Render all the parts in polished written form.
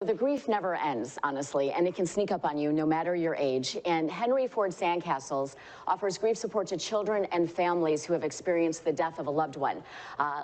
The grief never ends, honestly, and it can sneak up on you no matter your age. And Henry Ford Sandcastles offers grief support to children and families who have experienced the death of a loved one.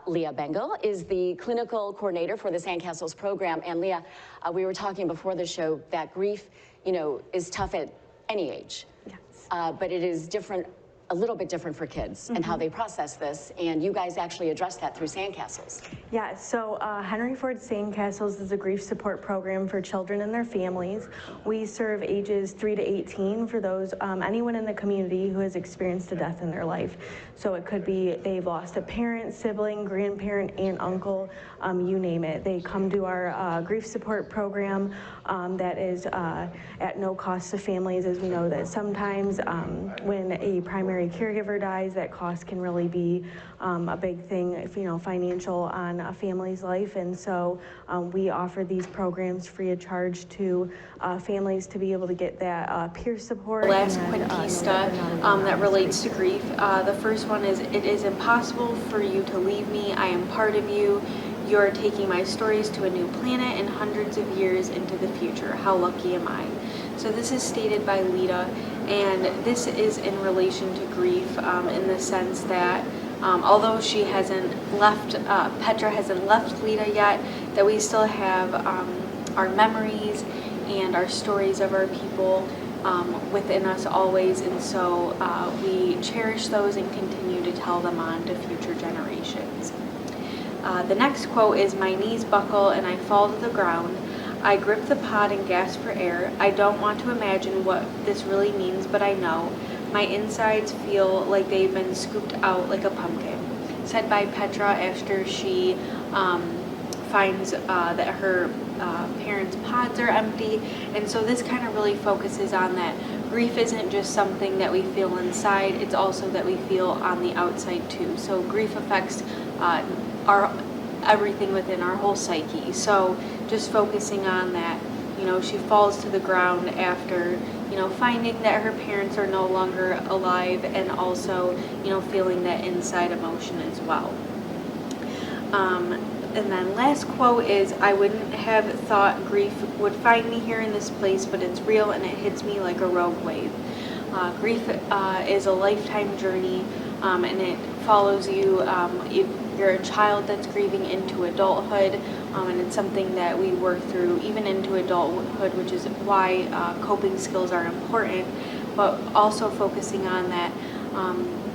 Leah Bengal is the clinical coordinator for the Sandcastles program. And Leah, we were talking before the show that grief, is tough at any age. Yes. But it is different, a little bit different for kids and how they process this. And you guys actually address that through Sandcastles. Yeah, so Henry Ford Sandcastles is a grief support program for children and their families. We serve ages 3 to 18 for those, anyone in the community who has experienced a death in their life. So it could be they've lost a parent, sibling, grandparent, aunt, uncle, you name it. They come to our grief support program that is at no cost to families, as we know that sometimes when a primary caregiver dies, that cost can really be a big thing, if financial on a family's life. And so we offer these programs free of charge to families to be able to get that peer support. Last quick piece that relates to grief. The first one is, it is impossible for you to leave me. I am part of you. You're taking my stories to a new planet and hundreds of years into the future. How lucky am I? So this is stated by Lita, and this is in relation to grief in the sense that although she hasn't left, Petra hasn't left Lita yet, that we still have our memories and our stories of our people within us always, and so we cherish those and continue to tell them on to future generations. The next quote is, my knees buckle and I fall to the ground. I grip the pod and gasp for air. I don't want to imagine what this really means, but I know. My insides feel like they've been scooped out like a pumpkin. Said by Petra after she finds that her parents' pods are empty. And so this kind of really focuses on that grief isn't just something that we feel inside, it's also that we feel on the outside too. So grief affects everything within our whole psyche. So just focusing on that, she falls to the ground after, finding that her parents are no longer alive, and also, feeling that inside emotion as well. And then last quote is, I wouldn't have thought grief would find me here in this place, but it's real and it hits me like a rogue wave. Grief is a lifetime journey, and it follows you. You're a child that's grieving into adulthood, and it's something that we work through even into adulthood, which is why coping skills are important, but also focusing on that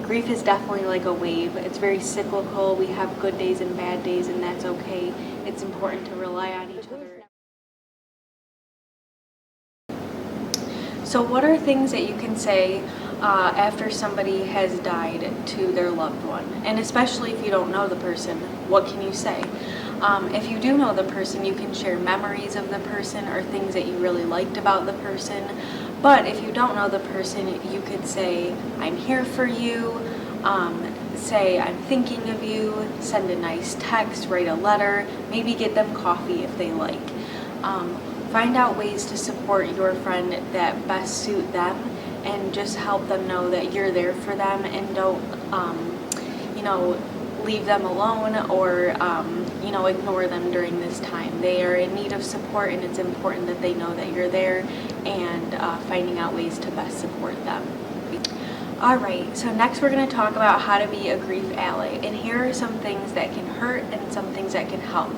grief is definitely like a wave. It's very cyclical. We have good days and bad days, and that's okay. It's important to rely on each other. So what are things that you can say after somebody has died to their loved one? And especially if you don't know the person, what can you say? If you do know the person, you can share memories of the person or things that you really liked about the person. But if you don't know the person, you could say, I'm here for you, say, I'm thinking of you, send a nice text, write a letter, maybe get them coffee if they like. Find out ways to support your friend that best suit them, and just help them know that you're there for them, and don't, leave them alone or, ignore them during this time. They are in need of support, and it's important that they know that you're there, and finding out ways to best support them. Alright, so next we're going to talk about how to be a grief ally, and here are some things that can hurt and some things that can help.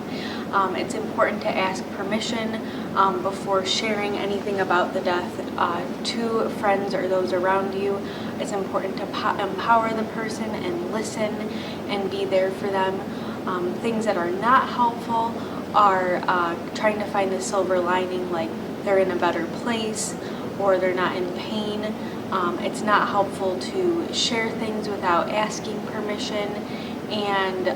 It's important to ask permission before sharing anything about the death to friends or those around you. It's important to empower the person and listen and be there for them. Things that are not helpful are trying to find the silver lining, like they're in a better place or they're not in pain. It's not helpful to share things without asking permission, and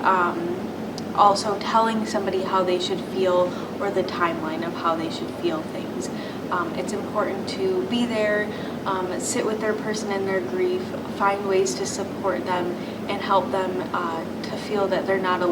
also telling somebody how they should feel or the timeline of how they should feel things. It's important to be there, sit with their person in their grief, find ways to support them and help them to feel that they're not alone.